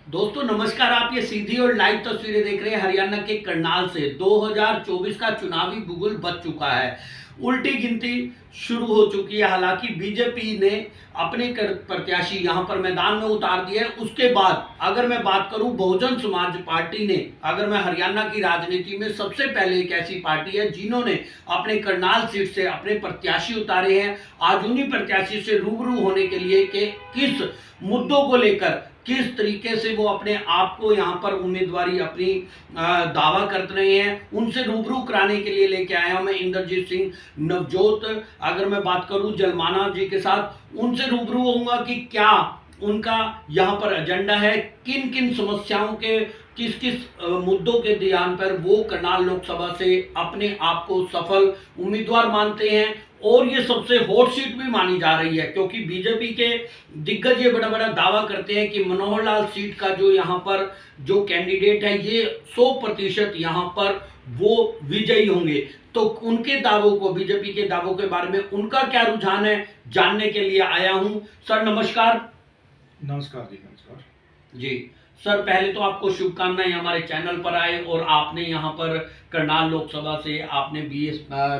दोस्तों नमस्कार। आप ये सीधी और लाइव तस्वीरें देख रहे हैं हरियाणा के करनाल से। 2024 का चुनावी बुगुल बच चुका है। उल्टी गिनती शुरू हो चुकी है। हालांकि बीजेपी ने अपने प्रत्याशी यहां पर मैदान में उतार दिए। उसके बाद अगर मैं बात करूं बहुजन समाज पार्टी ने, अगर मैं हरियाणा की राजनीति में सबसे पहले एक ऐसी पार्टी है जिन्होंने अपने करनाल सीट से अपने प्रत्याशी उतारे हैं। आज उन्हीं प्रत्याशी से रूबरू होने के लिए कि किस मुद्दों को लेकर किस तरीके से वो अपने आप को यहाँ पर उम्मीदवारी अपनी दावा कर रहे हैं, उनसे रूबरू कराने के लिए लेके आया हूं मैं इंद्रजीत सिंह नवजोत। अगर मैं बात करूं जलमाना जी के साथ, उनसे रूबरू होऊंगा कि क्या उनका यहाँ पर एजेंडा है, किन किन समस्याओं के किस किस मुद्दों के ध्यान पर वो करनाल लोकसभा से अपने आप को सफल उम्मीदवार मानते हैं। और ये सबसे हॉट सीट भी मानी जा रही है क्योंकि बीजेपी के दिग्गज ये बड़ा बड़ा दावा करते हैं कि मनोहर लाल सीट का जो यहाँ पर जो कैंडिडेट है ये 100% यहाँ पर वो विजयी होंगे। तो उनके दावों को, बीजेपी के दावों के बारे में उनका क्या रुझान है, जानने के लिए आया हूं। सर नमस्कार। नमस्कार जी, नमस्कार जी सर, पहले तो आपको शुभकामनाएं हमारे चैनल पर आए और आपने यहाँ पर करनाल लोकसभा से आपने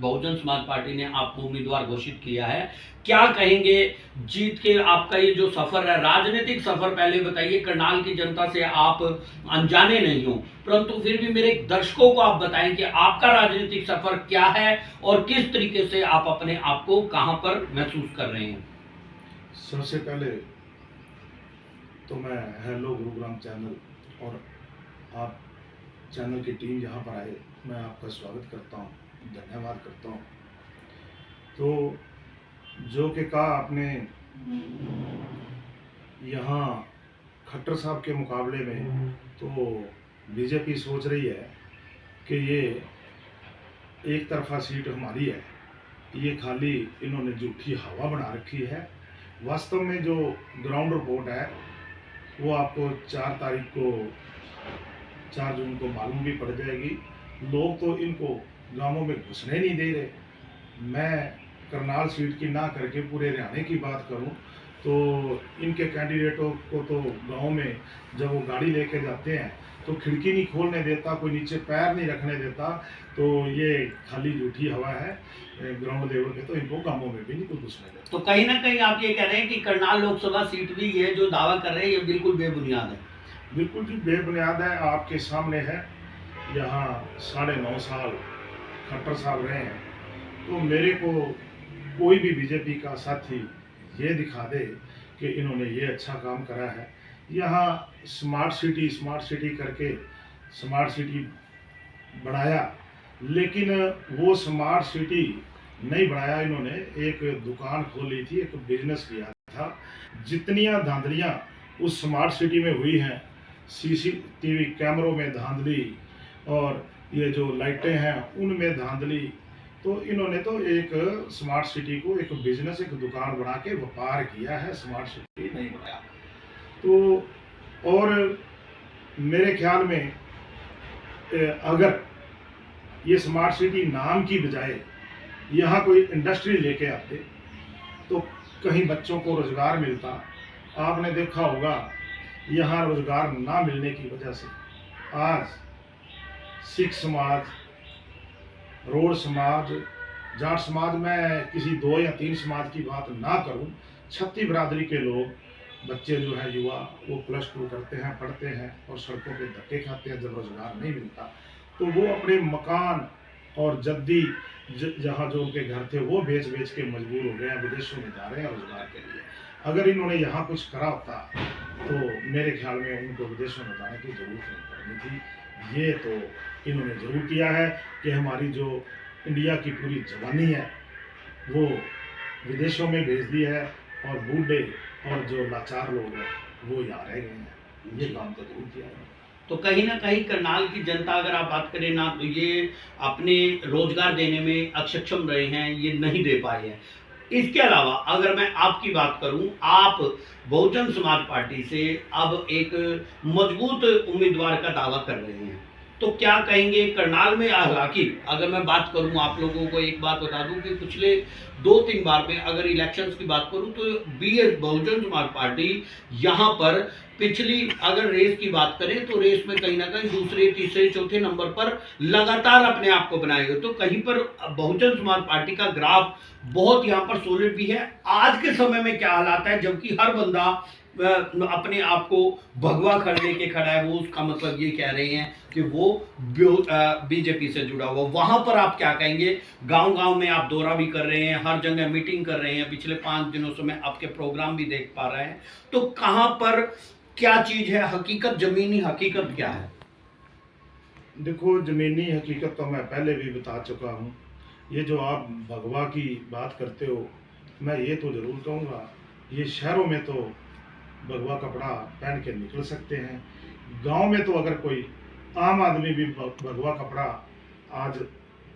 बहुजन समाज पार्टी ने आपको उम्मीदवार घोषित किया है। क्या कहेंगे जीत के, आपका ये जो सफर है, राजनीतिक सफर, पहले बताइए। करनाल की जनता से आप अनजाने नहीं हो, परंतु फिर भी मेरे दर्शकों को आप बताएं कि आपका राजनीतिक सफर क्या है और किस तरीके से आप अपने आप को कहां पर महसूस कर रहे हैं। सबसे पहले तो मैं हेलो गुरुग्राम चैनल और आप चैनल की टीम यहाँ पर आए, मैं आपका स्वागत करता हूँ, धन्यवाद करता हूँ। तो जो कि कहा आपने, यहाँ खट्टर साहब के मुकाबले में तो बीजेपी सोच रही है कि ये एक तरफा सीट हमारी है, ये खाली इन्होंने झूठी हवा बना रखी है। वास्तव में जो ग्राउंड रिपोर्ट है वो आपको 4 जून को मालूम भी पड़ जाएगी। लोग तो इनको गांवों में घुसने नहीं दे रहे। मैं करनाल सीट की ना करके पूरे हरियाणा की बात करूं तो इनके कैंडिडेटों को तो गांव में जब वो गाड़ी लेके जाते हैं तो खिड़की नहीं खोलने देता, कोई नीचे पैर नहीं रखने देता। तो ये खाली झूठी हवा है ग्राउंड लेवल पे, तो इनको गांवों में भी नहीं कोई घुसने देता। तो कहीं ना कहीं आप ये कह रहे हैं कि करनाल लोकसभा सीट भी ये जो दावा कर रहे हैं ये बिल्कुल बेबुनियाद है। बिल्कुल जी बेबुनियाद है, आपके सामने है। यहाँ 9.5 साल खट्टर साहब रहे हैं, तो मेरे को कोई भी बीजेपी का साथी ये दिखा दे कि इन्होंने ये अच्छा काम करा है। यहाँ स्मार्ट सिटी करके स्मार्ट सिटी बनाया, लेकिन वो स्मार्ट सिटी नहीं बनाया। इन्होंने एक दुकान खोली थी, एक बिजनेस किया था। जितनियां धांधलियां उस स्मार्ट सिटी में हुई हैं, सीसीटीवी कैमरों में धांधली और ये जो लाइटें हैं उनमें धांधली, तो इन्होंने तो एक स्मार्ट सिटी को एक बिजनेस, एक दुकान बना के व्यापार किया है, स्मार्ट सिटी नहीं बनाया। तो और मेरे ख्याल में अगर ये स्मार्ट सिटी नाम की बजाय यहाँ कोई इंडस्ट्री लेके आते तो कहीं बच्चों को रोजगार मिलता। आपने देखा होगा यहाँ रोजगार ना मिलने की वजह से आज सिख समाज, रोड समाज, जाट समाज, मैं किसी 2 या 3 समाज की बात ना करूं, छत्ती बिरादरी के लोग, बच्चे जो है युवा, वो +2 करते हैं, पढ़ते हैं और सड़कों पे धक्के खाते हैं। जब रोजगार नहीं मिलता तो वो अपने मकान और जद्दी जहाँ जो उनके घर थे वो बेच के मजबूर हो गए हैं, विदेशों में जा रहे हैं रोजगार के लिए। अगर इन्होंने यहाँ कुछ करा होता तो मेरे ख्याल में उनको विदेशों में जाने की जरूरत नहीं पड़नी थी। ये तो इन्होंने जरूर किया है कि हमारी जो इंडिया की पूरी जवानी है वो विदेशों में भेज दी है और बूढ़े और जो लाचार लोग हैं वो यहाँ रह गए हैं। ये काम तो जरूर किया है। तो कहीं ना कहीं करनाल की जनता, अगर आप बात करें ना, तो ये अपने रोजगार देने में अक्षम रहे हैं, ये नहीं दे पाए हैं। इसके अलावा अगर मैं आपकी बात करूं, आप बहुजन समाज पार्टी से अब एक मजबूत उम्मीदवार का दावा कर रहे हैं। तो क्या कहेंगे करनाल में? हालांकि अगर मैं बात करूं, आप लोगों को एक बात बता दूं कि पिछले 2-3 बार में अगर इलेक्शंस की बात करूं तो बीएस बहुजन समाज पार्टी यहां पर पिछली अगर रेस की बात करें तो रेस में कहीं ना कहीं दूसरे, तीसरे, चौथे नंबर पर लगातार अपने आप को बनाए हुए। तो कहीं पर बहुजन समाज पार्टी का ग्राफ बहुत यहाँ पर सॉलिड भी है। आज के समय में क्या हालात है, जबकि हर बंदा अपने आप को भगवा कर लेके खड़ा है, वो उसका मतलब ये कह रहे हैं कि वो बीजेपी से जुड़ा हुआ। वहां पर आप क्या कहेंगे? गांव गांव में आप दौरा भी कर रहे हैं, हर जगह मीटिंग कर रहे हैं, पिछले 5 दिनों से मैं आपके प्रोग्राम भी देख पा रहे हैं। तो कहां पर क्या चीज है, हकीकत, जमीनी हकीकत क्या है? देखो, जमीनी हकीकत तो मैं पहले भी बता चुका हूँ। ये जो आप भगवा की बात करते हो, मैं ये तो ज़रूर कहूँगा, ये शहरों में तो भगवा कपड़ा पहन के निकल सकते हैं। गांव में तो अगर कोई आम आदमी भी भगवा कपड़ा आज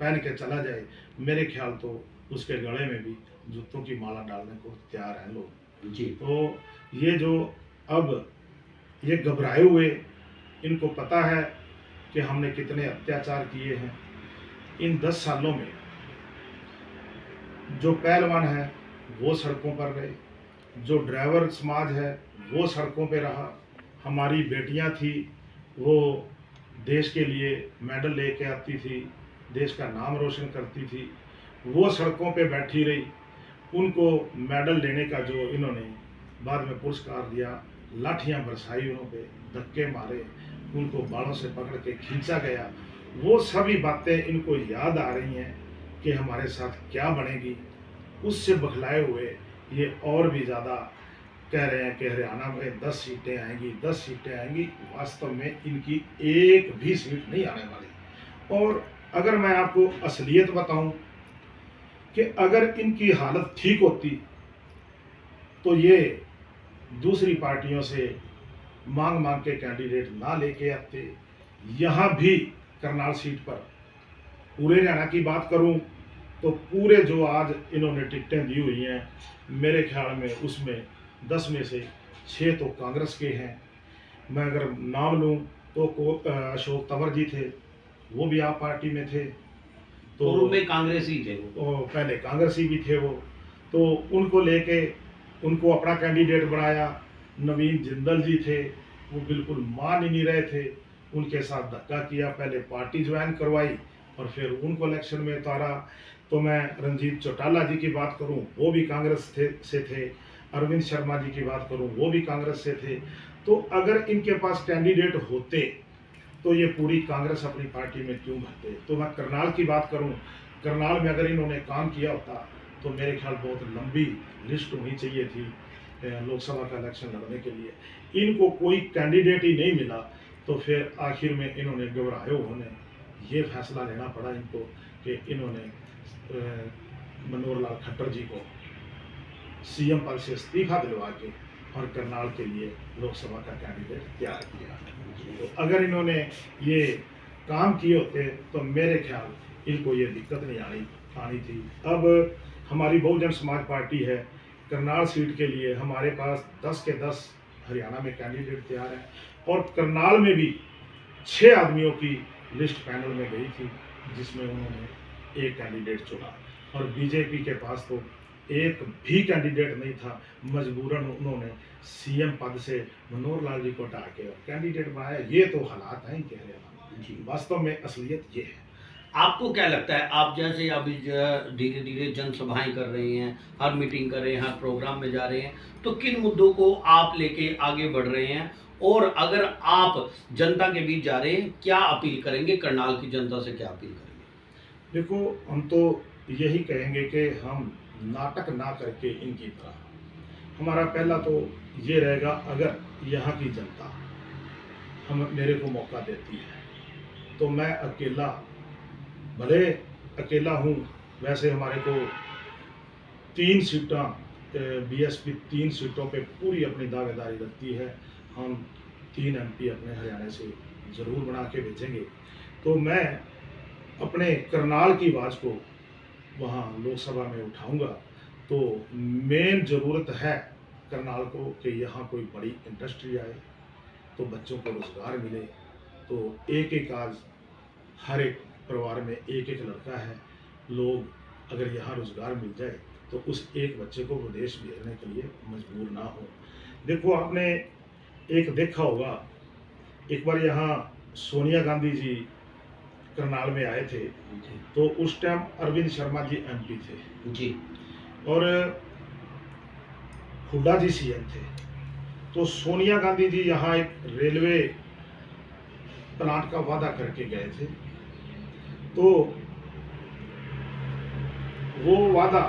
पहन के चला जाए, मेरे ख्याल तो उसके गले में भी जूतों की माला डालने को तैयार हैं लोग जी। तो ये जो अब ये घबराए हुए, इनको पता है कि हमने कितने अत्याचार किए हैं इन 10 सालों में। जो पहलवान है वो सड़कों पर रहे, जो ड्राइवर समाज है वो सड़कों पे रहा, हमारी बेटियां थी वो देश के लिए मेडल लेके आती थी, देश का नाम रोशन करती थी, वो सड़कों पे बैठी रही। उनको मेडल लेने का जो इन्होंने बाद में पुरस्कार दिया, लाठियां बरसाई उन पे, धक्के मारे, उनको बालों से पकड़ के खींचा गया, वो सभी बातें इनको याद आ रही हैं कि हमारे साथ क्या बनेगी। उससे बखलाए हुए ये और भी ज़्यादा कह रहे हैं कि हरियाणा में 10 सीटें आएंगी, 10 सीटें आएंगी। वास्तव में इनकी एक भी सीट नहीं आने वाली। और अगर मैं आपको असलियत बताऊं कि अगर इनकी हालत ठीक होती तो ये दूसरी पार्टियों से मांग मांग के कैंडिडेट ना लेके आते। यहाँ भी करनाल सीट पर पूरे हरियाणा की बात करूं तो पूरे जो आज इन्होंने टिकटें दी हुई हैं, मेरे ख्याल में उसमें 10 में से 6 तो कांग्रेस के हैं। मैं अगर नाम लूं तो अशोक तंवर जी थे, वो भी आप पार्टी में थे, तो में कांग्रेसी थे वो पहले कांग्रेसी भी थे वो, तो उनको लेके उनको अपना कैंडिडेट बनाया। नवीन जिंदल जी थे, वो बिल्कुल मान ही नहीं रहे थे, उनके साथ धक्का किया, पहले पार्टी ज्वाइन करवाई और फिर उनको इलेक्शन में उतारा। तो मैं रंजीत चौटाला जी की बात करूं, वो भी कांग्रेस से थे। अरविंद शर्मा जी की बात करूं, वो भी कांग्रेस से थे। तो अगर इनके पास कैंडिडेट होते तो ये पूरी कांग्रेस अपनी पार्टी में क्यों भरते। तो मैं करनाल की बात करूं, करनाल में अगर इन्होंने काम किया होता तो मेरे ख्याल बहुत लंबी लिस्ट होनी चाहिए थी लोकसभा का इलेक्शन लड़ने के लिए। इनको कोई कैंडिडेट ही नहीं मिला, तो फिर आखिर में इन्होंने घबराए उन्होंने ये फैसला लेना पड़ा इनको कि इन्होंने मनोहर लाल खट्टर जी को सीएम पद से इस्तीफा दिलवा के और करनाल के लिए लोकसभा का कैंडिडेट तैयार किया। तो अगर इन्होंने ये काम किए होते तो मेरे ख्याल इनको ये दिक्कत नहीं आनी थी। अब हमारी बहुजन समाज पार्टी है, करनाल सीट के लिए हमारे पास 10 के 10 हरियाणा में कैंडिडेट तैयार हैं और करनाल में भी 6 आदमियों की लिस्ट पैनल में गई थी, जिसमें उन्होंने एक कैंडिडेट चुना और बीजेपी के पास तो एक भी कैंडिडेट नहीं था। मजबूरन उन्होंने सीएम पद से मनोहर लाल जी को हटा के कैंडिडेट बनाया। ये तो हालात हैं कह रहे हैं, वास्तव में असलियत ये है। आपको क्या लगता है, आप जैसे अभी धीरे धीरे जनसभाएं कर रहे हैं, हर मीटिंग कर रहे हैं, हर प्रोग्राम में जा रहे हैं, तो किन मुद्दों को आप लेके आगे बढ़ रहे हैं? और अगर आप जनता के बीच जा रहे हैं, क्या अपील करेंगे? करनाल की जनता से क्या अपील करेंगे? देखो, हम तो यही कहेंगे कि हम नाटक ना करके इनकी तरह, हमारा पहला तो ये रहेगा, अगर यहाँ की जनता मेरे को मौका देती है तो मैं अकेला, भले अकेला हूँ, वैसे हमारे को 3 सीटां बीएसपी 3 सीटों पे पूरी अपनी दावेदारी रखती है। हम 3 एमपी अपने हरियाणा से ज़रूर बना के भेजेंगे। तो मैं अपने करनाल की आवाज़ को वहाँ लोकसभा में उठाऊंगा। तो मेन ज़रूरत है करनाल को कि यहाँ कोई बड़ी इंडस्ट्री आए तो बच्चों को रोज़गार मिले, तो एक एक आज हर एक परिवार में एक एक लड़का है। लोग अगर यहाँ रोजगार मिल जाए तो उस एक बच्चे को विदेश भेजने के लिए मजबूर ना हो। देखो, आपने एक देखा होगा, एक बार यहाँ सोनिया गांधी जी करनाल में आए थे, जी तो उस टाइम अरविंद शर्मा जी एमपी थे जी और हुड्डा जी सीएम थे। तो सोनिया गांधी जी यहाँ एक रेलवे प्लांट का वादा करके गए थे, तो वो वादा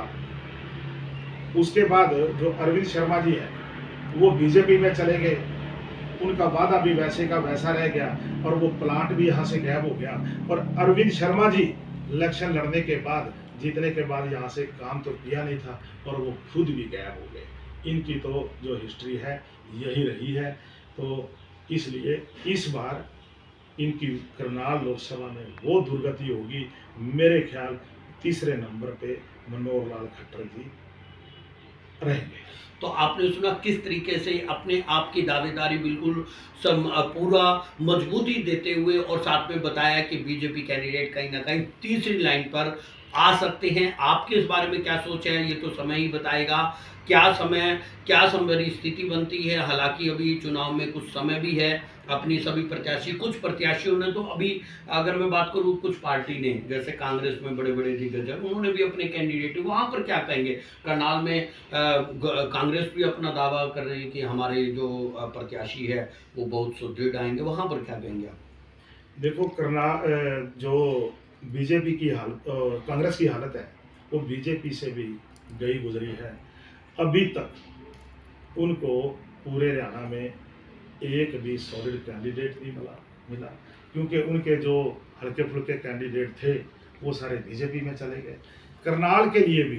उसके बाद जो अरविंद शर्मा जी हैं वो बीजेपी में चले गए, उनका वादा भी वैसे का वैसा रह गया और वो प्लांट भी यहाँ से गायब हो गया। और अरविंद शर्मा जी इलेक्शन लड़ने के बाद, जीतने के बाद यहाँ से काम तो किया नहीं था और वो खुद भी गायब हो गए। इनकी तो जो हिस्ट्री है यही रही है। तो इसलिए इस बार इनकी करनाल लोकसभा में वो दुर्गति होगी। मेरे ख्याल तीसरे नंबर पे मनोहर लाल खट्टर जी रहेंगे। तो आपने सुना किस तरीके से अपने आप की दावेदारी बिल्कुल पूरा मजबूती देते हुए और साथ में बताया कि बीजेपी कैंडिडेट कहीं ना कहीं तीसरी लाइन पर आ सकते हैं। आपके इस बारे में क्या सोच है, ये तो समय ही बताएगा। क्या समय स्थिति बनती है। हालांकि अभी चुनाव में कुछ समय भी है। अपनी सभी प्रत्याशी, कुछ प्रत्याशियों ने तो अभी, अगर मैं बात करूं, कुछ पार्टी ने, जैसे कांग्रेस में बड़े बड़े दिग्गज हैं, उन्होंने भी अपने कैंडिडेट, वहां पर क्या कहेंगे। करनाल में कांग्रेस भी अपना दावा कर रही है कि हमारे जो प्रत्याशी है वो बहुत सुदृढ़ आएंगे, वहां पर क्या कहेंगे आप। देखो, जो बीजेपी की हालत, कांग्रेस की हालत है, वो बीजेपी से भी गई गुजरी है। अभी तक उनको पूरे हरियाणा में एक भी सॉलिड कैंडिडेट नहीं मिला, क्योंकि उनके जो हल्के फुल्के कैंडिडेट थे वो सारे बीजेपी में चले गए। करनाल के लिए भी